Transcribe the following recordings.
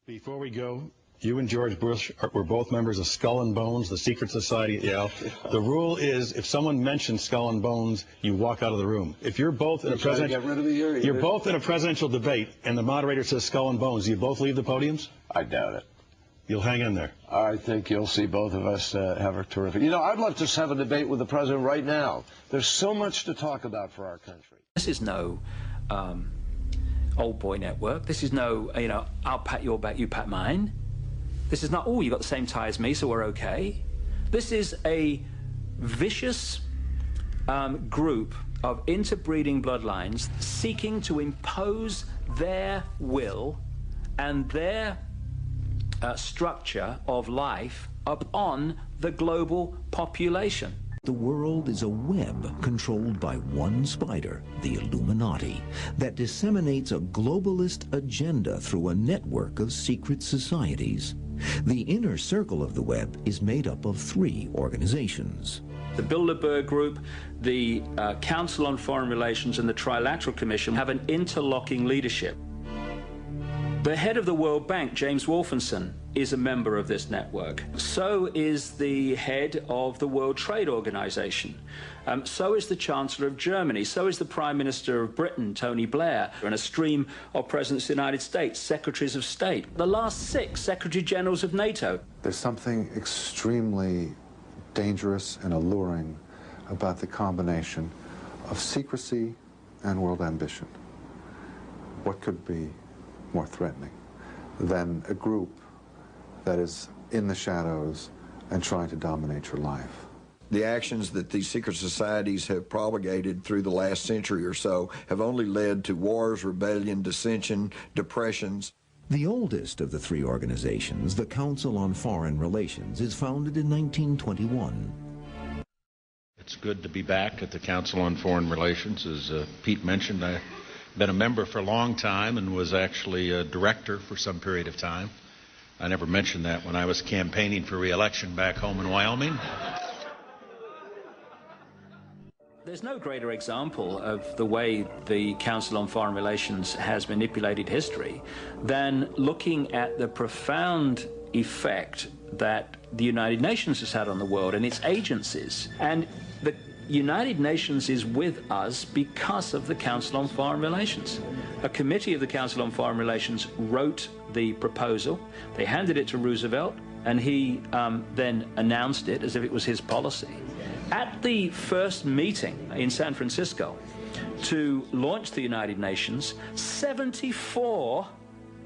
Before we go, you and George Bush were both members of Skull and Bones, the secret society at Yale. The rule is, if someone mentions Skull and Bones, you walk out of the room. If you're both in a you're both in a presidential debate, and the moderator says Skull and Bones, do you both leave the podiums? I doubt it. You'll hang in there. I think you'll see both of us have a terrific. You know, I'd love to have a debate with the president right now. There's so much to talk about for our country. This is no old boy network. This is no, you know, I'll pat your back, you pat mine. This is not, oh, you got the same tie as me, so we're okay. This is a vicious group of interbreeding bloodlines seeking to impose their will and their structure of life upon the global population. The world is a web controlled by one spider, the Illuminati, that disseminates a globalist agenda through a network of secret societies. The inner circle of the web is made up of 3 organizations. The Bilderberg Group, the Council on Foreign Relations, and the Trilateral Commission have an interlocking leadership. The head of the World Bank, James Wolfensohn, is a member of this network. So is the head of the World Trade Organization. So is the Chancellor of Germany. So is the Prime Minister of Britain, Tony Blair, and a stream of Presidents of the United States, Secretaries of State, the last 6 Secretary Generals of NATO. There's something extremely dangerous and alluring about the combination of secrecy and world ambition. What could be more threatening than a group that is in the shadows and trying to dominate your life? The actions that these secret societies have propagated through the last century or so have only led to wars, rebellion, dissension, depressions. The oldest of the 3 organizations, the Council on Foreign Relations, is founded in 1921. It's good to be back at the Council on Foreign Relations. As Pete mentioned, I've been a member for a long time and was actually a director for some period of time. I never mentioned that when I was campaigning for re-election back home in Wyoming. There's no greater example of the way the Council on Foreign Relations has manipulated history than looking at the profound effect that the United Nations has had on the world and its agencies. And the United Nations is with us because of the Council on Foreign Relations. A committee of the Council on Foreign Relations wrote the proposal. They handed it to Roosevelt, and he then announced it as if it was his policy. At the first meeting in San Francisco to launch the United Nations, 74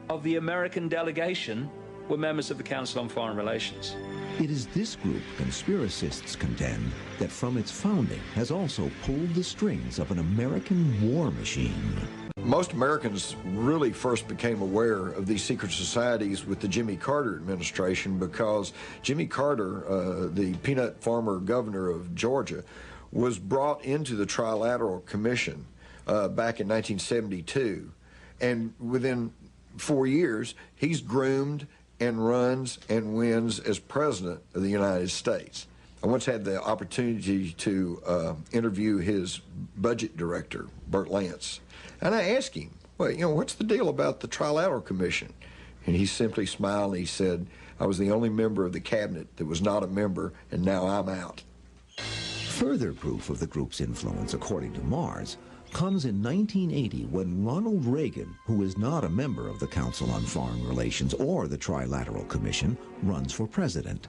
of the American delegation were members of the Council on Foreign Relations. It is this group, conspiracists contend, that from its founding has also pulled the strings of an American war machine. Most Americans really first became aware of these secret societies with the Jimmy Carter administration because Jimmy Carter, the peanut farmer governor of Georgia, was brought into the Trilateral Commission back in 1972. And within 4 years, he's groomed and runs and wins as President of the United States. I once had the opportunity to interview his budget director, Bert Lance, and I asked him, well, you know, what's the deal about the Trilateral Commission? And he simply smiled and he said, I was the only member of the cabinet that was not a member, and now I'm out. Further proof of the group's influence, according to Mars, comes in 1980 when Ronald Reagan, who is not a member of the Council on Foreign Relations or the Trilateral Commission, runs for president.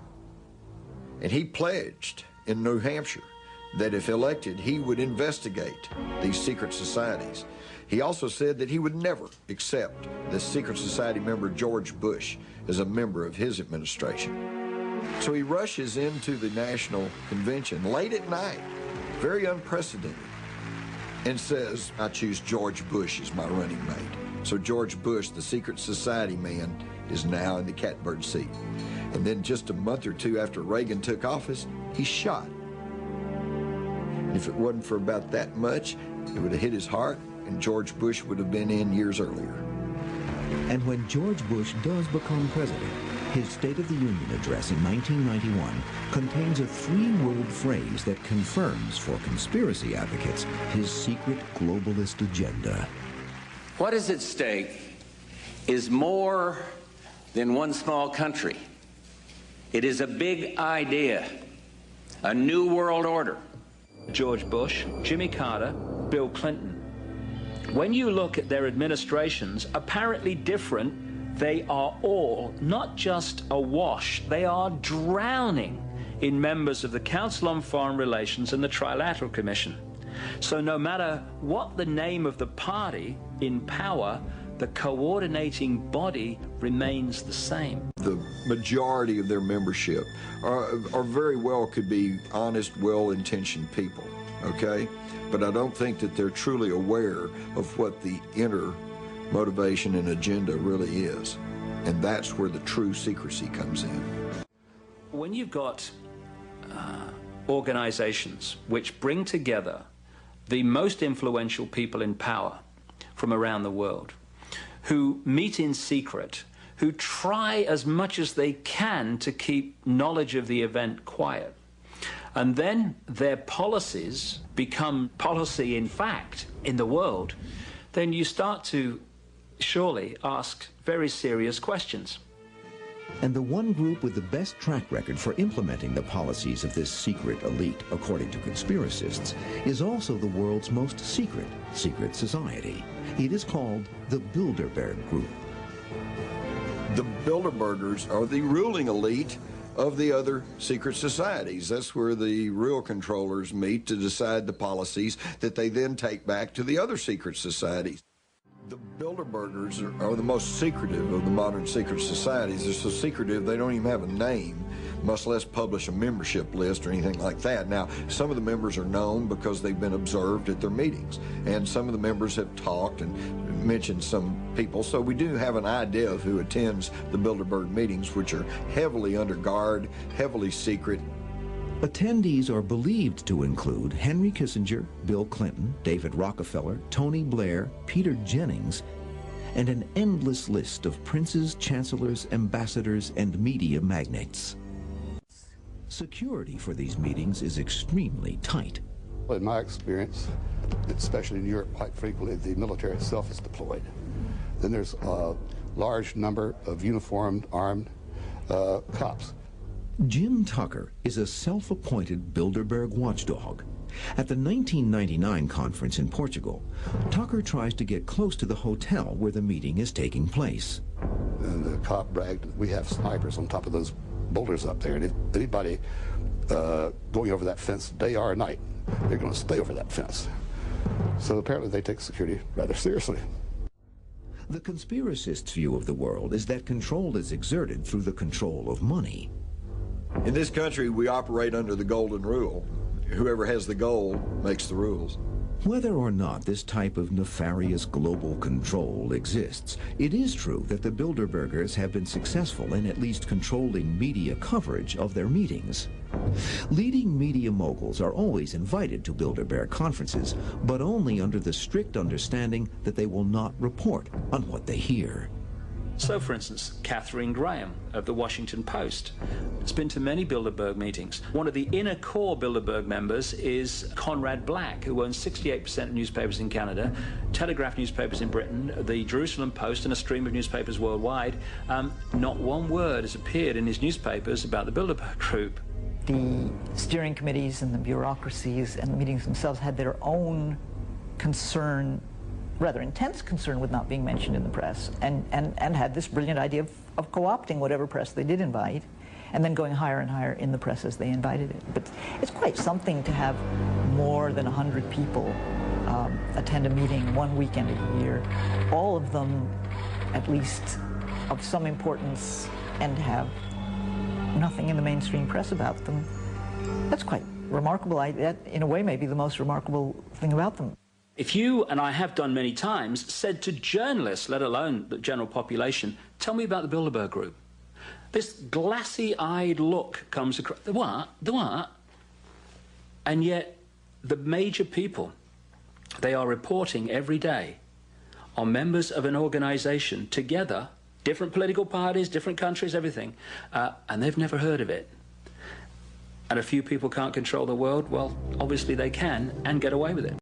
And he pledged in New Hampshire that if elected, he would investigate these secret societies. He also said that he would never accept the secret society member George Bush as a member of his administration. So he rushes into the National Convention late at night, very unprecedented, and says, I choose George Bush as my running mate. So George Bush, the secret society man, is now in the catbird seat. And then just a month or 2 after Reagan took office, he's shot. If it wasn't for about that much, it would have hit his heart, and George Bush would have been in years earlier. And when George Bush does become president, his State of the Union address in 1991 contains a 3-word phrase that confirms for conspiracy advocates his secret globalist agenda. What is at stake is more than one small country. It is a big idea, a new world order. George Bush, Jimmy Carter, Bill Clinton. When you look at their administrations, apparently different, they are all not just awash, they are drowning in members of the Council on Foreign Relations and the Trilateral Commission. So no matter what the name of the party in power, the coordinating body remains the same. The majority of their membership are very well could be honest, well-intentioned people, okay? But I don't think that they're truly aware of what the inner motivation and agenda really is. And that's where the true secrecy comes in. When you've got organizations which bring together the most influential people in power from around the world, who meet in secret, who try as much as they can to keep knowledge of the event quiet, and then their policies become policy in fact in the world, then you start to surely ask very serious questions. And the one group with the best track record for implementing the policies of this secret elite, according to conspiracists, is also the world's most secret society. It is called the Bilderberg Group. The Bilderbergers are the ruling elite of the other secret societies. That's where the real controllers meet to decide the policies that they then take back to the other secret societies. The Bilderbergers are the most secretive of the modern secret societies. They're so secretive they don't even have a name, much less publish a membership list or anything like that. Now, some of the members are known because they've been observed at their meetings, and some of the members have talked and mentioned some people, so we do have an idea of who attends the Bilderberg meetings, which are heavily under guard, heavily secret. Attendees are believed to include Henry Kissinger, Bill Clinton, David Rockefeller, Tony Blair, Peter Jennings, and an endless list of princes, chancellors, ambassadors, and media magnates. Security for these meetings is extremely tight. In my experience, especially in Europe, quite frequently the military itself is deployed. Then there's a large number of uniformed, armed cops. Jim Tucker is a self-appointed Bilderberg watchdog. At the 1999 conference in Portugal, Tucker tries to get close to the hotel where the meeting is taking place. And the cop bragged, we have snipers on top of those boulders up there, and if anybody going over that fence day or night, they're going to stay over that fence. So apparently they take security rather seriously. The conspiracists' view of the world is that control is exerted through the control of money. In this country, we operate under the golden rule. Whoever has the gold makes the rules. Whether or not this type of nefarious global control exists, it is true that the Bilderbergers have been successful in at least controlling media coverage of their meetings. Leading media moguls are always invited to Bilderberg conferences, but only under the strict understanding that they will not report on what they hear. So, for instance, Katharine Graham of the Washington Post has been to many Bilderberg meetings. One of the inner core Bilderberg members is Conrad Black, who owns 68% of newspapers in Canada, Telegraph newspapers in Britain, the Jerusalem Post, and a stream of newspapers worldwide. Not one word has appeared in his newspapers about the Bilderberg Group. The steering committees and the bureaucracies and the meetings themselves had their own concern, rather intense concern, with not being mentioned in the press, and had this brilliant idea of co-opting whatever press they did invite, and then going higher and higher in the press as they invited it. But it's quite something to have more than 100 people attend a meeting one weekend a year, all of them at least of some importance, and have nothing in the mainstream press about them. That's quite remarkable. That, in a way, may be the most remarkable thing about them. If you, and I have done many times, said to journalists, let alone the general population, tell me about the Bilderberg Group, this glassy-eyed look comes across. The what? The what? And yet, the major people, they are reporting every day on members of an organization together, different political parties, different countries, everything, and they've never heard of it. And a few people can't control the world. Well, obviously they can, and get away with it.